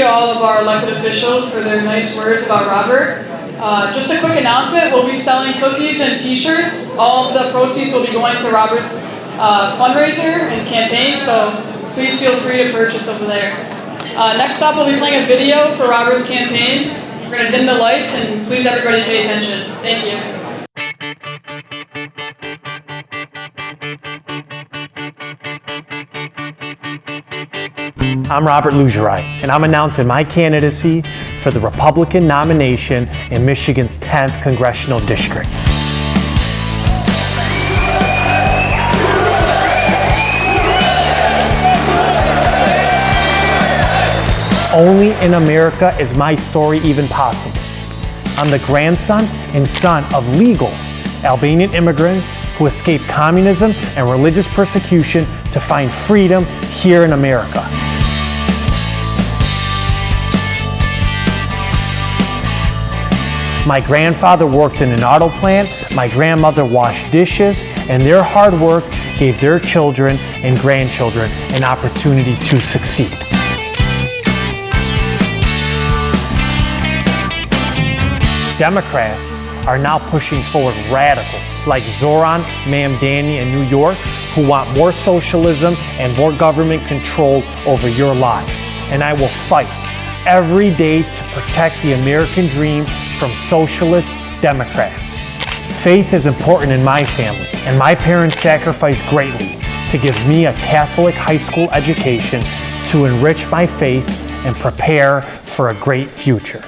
all of our elected officials for their nice words about Robert. Just a quick announcement, we'll be selling cookies and t-shirts. All of the proceeds will be going to Robert's fundraiser and campaign, so please feel free to purchase over there. Next up, we'll be playing a video for Robert's campaign. We're going to dim the lights, and please everybody pay attention. Thank you. I'm Robert Lulgjuraj, and I'm announcing my candidacy for the Republican nomination in Michigan's 10th Congressional District. Only in America is my story even possible. I'm the grandson and son of legal Albanian immigrants who escaped communism and religious persecution to find freedom here in America. My grandfather worked in an auto plant, my grandmother washed dishes, and their hard work gave their children and grandchildren an opportunity to succeed. Democrats are now pushing forward radicals like Zoran Mamdani in New York who want more socialism and more government control over your lives. And I will fight every day to protect the American dream from socialist Democrats. Faith is important in my family, and my parents sacrificed greatly to give me a Catholic high school education to enrich my faith and prepare for a great future.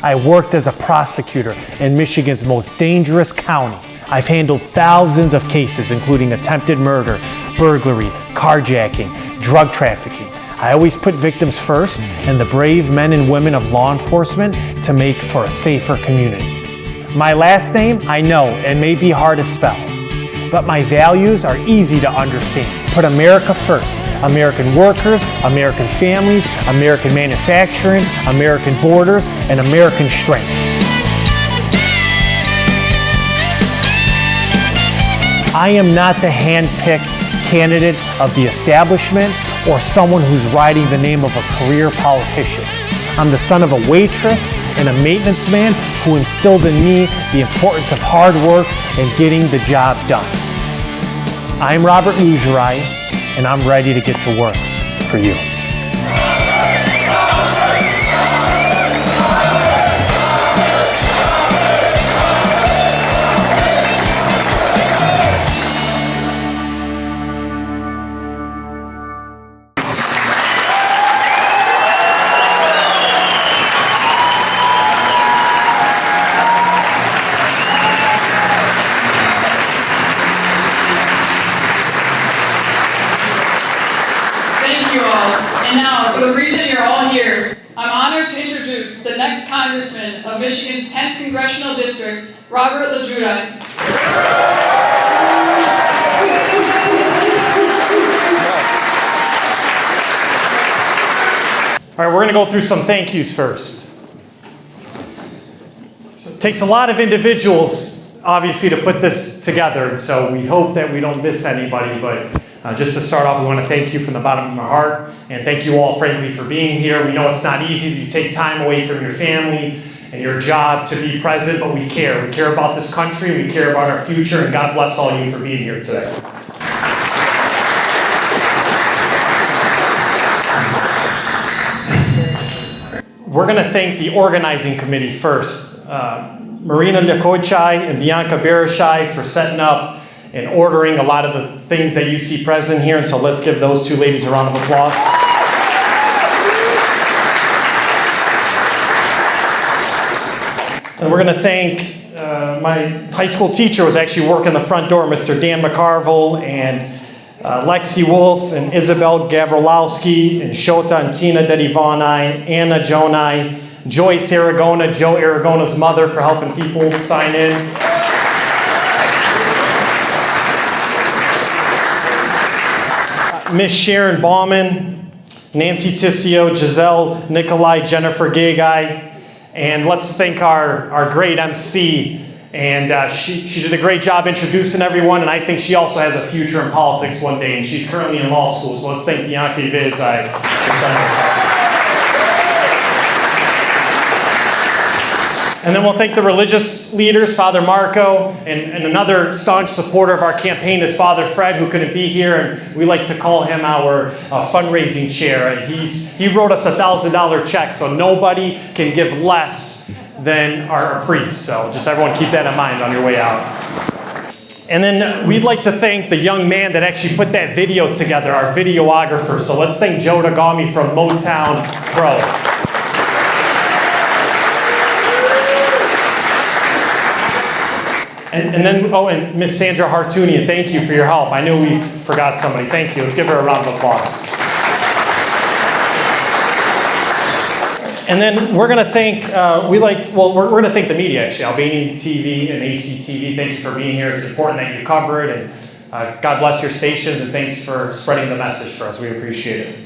I worked as a prosecutor in Michigan's most dangerous county. I've handled thousands of cases, including attempted murder, burglary, carjacking, drug trafficking. I always put victims first and the brave men and women of law enforcement to make for a safer community. My last name, I know, it may be hard to spell, but my values are easy to understand. Put America first. American workers, American families, American manufacturing, American borders, and American strength. I am not the hand-picked candidate of the establishment or someone who's riding the name of a career politician. I'm the son of a waitress and a maintenance man who instilled in me the importance of hard work and getting the job done. I'm Robert Lulgjuraj, and I'm ready to get to work for you. And now, for the reason you're all here, I'm honored to introduce the next Congressman of Michigan's 10th Congressional District, Robert Lulgjuraj. All right, we're going to go through some thank yous first. So it takes a lot of individuals, obviously, to put this together, and so we hope that we don't miss anybody, but just to start off, we want to thank you from the bottom of our heart, and thank you all, frankly, for being here. We know it's not easy that you take time away from your family and your job to be present, but we care. We care about this country, we care about our future, and God bless all of you for being here today. We're going to thank the organizing committee first. Marina Lulgjuraj and Bianca Barashai for setting up and ordering a lot of the things that you see present here. And so let's give those two ladies a round of applause. And we're going to thank my high school teacher was actually working the front door, Mr. Dan McCarville, and Lexi Wolf, and Isabel Gavrilowski, and Shota and Tina Dedivonai, Anna Jonai, Joyce Aragona, Joe Aragona's mother, for helping people sign in. Miss Sharon Bauman, Nancy Tissio, Giselle Nikolai, Jennifer Gagai, and let's thank our great MC. And she did a great job introducing everyone, and I think she also has a future in politics one day, and she's currently in law school, so let's thank Bianca Vizai for signing us. And then we'll thank the religious leaders, Father Marco, and another staunch supporter of our campaign is Father Fred, who couldn't be here, and we like to call him our fundraising chair. And he wrote us a $1,000 check, so nobody can give less than our priest. So just everyone keep that in mind on your way out. And then we'd like to thank the young man that actually put that video together, our videographer. So let's thank Joe Dagami from Motown Pro. And then, and Miss Sandra Hartunian, thank you for your help. I knew we forgot somebody. Thank you. Let's give her a round of applause. And then we're going to thank, we're going to thank the media, actually. Albanian TV and ACTV, thank you for being here. It's important that you cover it. And God bless your stations, and thanks for spreading the message for us. We appreciate it.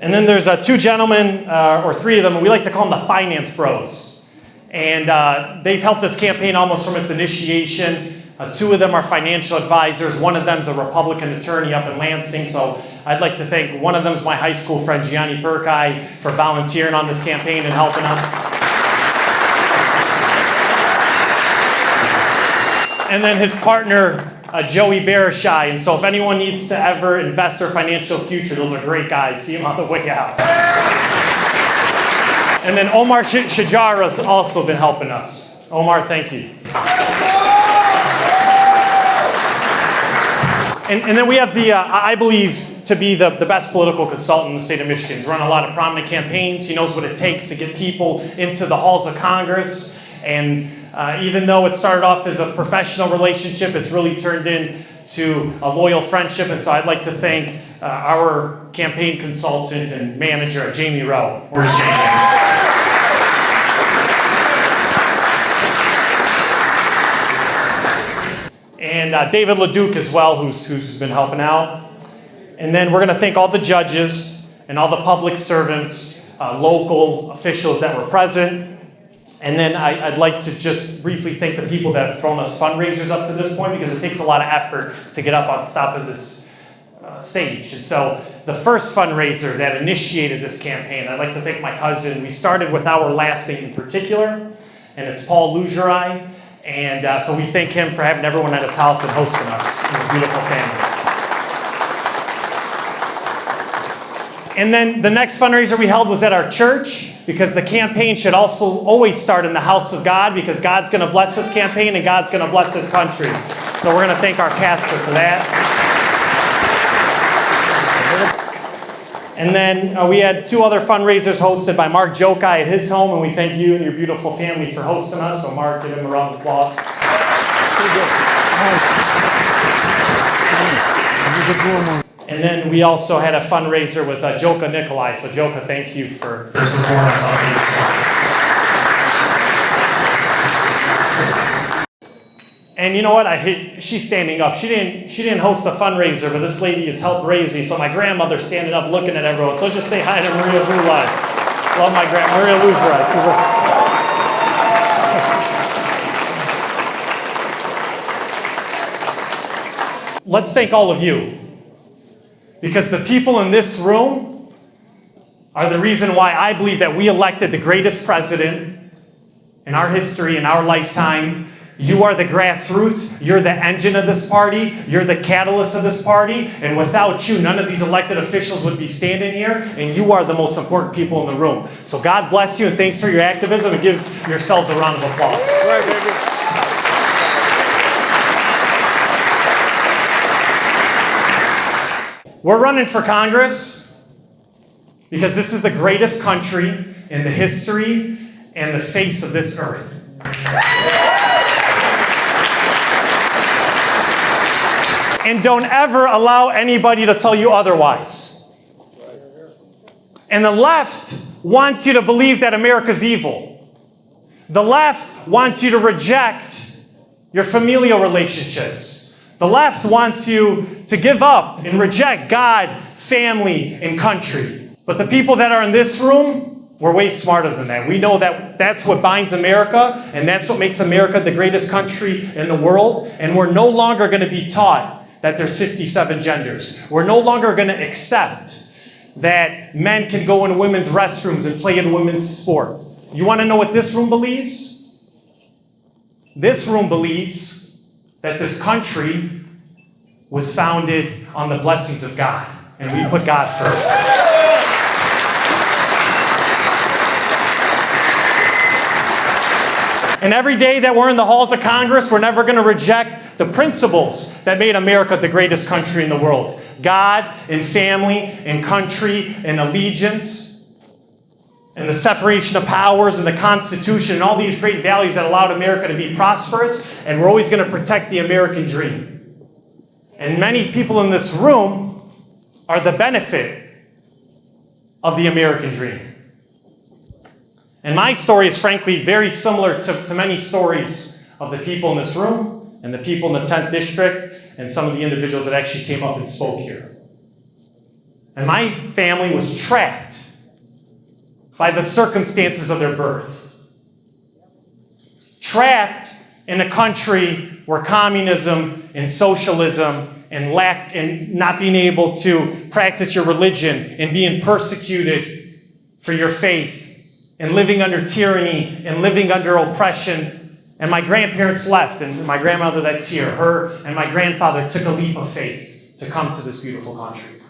And then there's two gentlemen, or three of them, we like to call them the finance bros. And they've helped this campaign almost from its initiation. Two of them are financial advisors. One of them is a Republican attorney up in Lansing. So I'd like to thank one of them is my high school friend, Gianni Burkai, for volunteering on this campaign and helping us. And then his partner, Joey Barashai. And so if anyone needs to ever invest their financial future, those are great guys. See them on the way out. And then Omar Shajara has also been helping us. Omar, thank you. And then we have the, I believe, to be the best political consultant in the state of Michigan. He's run a lot of prominent campaigns. He knows what it takes to get people into the halls of Congress. And even though it started off as a professional relationship, it's really turned into a loyal friendship. And so I'd like to thank our campaign consultant and manager, Jamie Rowe. Where's Jamie? And David LeDuc as well, who's been helping out. And then we're going to thank all the judges and all the public servants, local officials that were present. And then I'd like to just briefly thank the people that have thrown us fundraisers up to this point, because it takes a lot of effort to get up on top of this stage. And so the first fundraiser that initiated this campaign, I'd like to thank my cousin. We started with our last name in particular, and it's Paul Lulgjuraj. And so we thank him for having everyone at his house and hosting us and his beautiful family. And then the next fundraiser we held was at our church, because the campaign should also always start in the house of God, because God's going to bless this campaign and God's going to bless this country. So we're going to thank our pastor for that. And then we had two other fundraisers hosted by Mark Jokai at his home, and we thank you and your beautiful family for hosting us. So Mark, give him a round of applause. And then we also had a fundraiser with Joka Nikolai. So Joka, thank you for supporting us on these. And you know what? She's standing up. She didn't host a fundraiser, but this lady has helped raise me. So my grandmother's standing up looking at everyone. So just say hi to Maria Lulgjuraj. Love my Maria Lulgjuraj. Let's thank all of you. Because the people in this room are the reason why I believe that we elected the greatest president in our history, in our lifetime. You are the grassroots. You're the engine of this party. You're the catalyst of this party. And without you, none of these elected officials would be standing here. And you are the most important people in the room. So God bless you, and thanks for your activism. And give yourselves a round of applause. Right, baby. We're running for Congress because this is the greatest country in the history and the face of this earth. And don't ever allow anybody to tell you otherwise. And the left wants you to believe that America's evil. The left wants you to reject your familial relationships. The left wants you to give up and reject God, family, and country. But the people that are in this room, we're way smarter than that. We know that that's what binds America, and that's what makes America the greatest country in the world. And we're no longer going to be taught that there's 57 genders. We're no longer going to accept that men can go into women's restrooms and play in women's sport. You want to know what this room believes? This room believes that this country was founded on the blessings of God, and we put God first. And every day that we're in the halls of Congress, we're never going to reject the principles that made America the greatest country in the world. God and family and country and allegiance and the separation of powers and the Constitution and all these great values that allowed America to be prosperous, and we're always going to protect the American dream. And many people in this room are the benefit of the American dream. And my story is frankly very similar to many stories of the people in this room and the people in the 10th district and some of the individuals that actually came up and spoke here. And my family was trapped by the circumstances of their birth. Trapped in a country where communism and socialism and not being able to practice your religion and being persecuted for your faith and living under tyranny and living under oppression. And my grandparents left, and my grandmother that's here, her and my grandfather took a leap of faith to come to this beautiful country.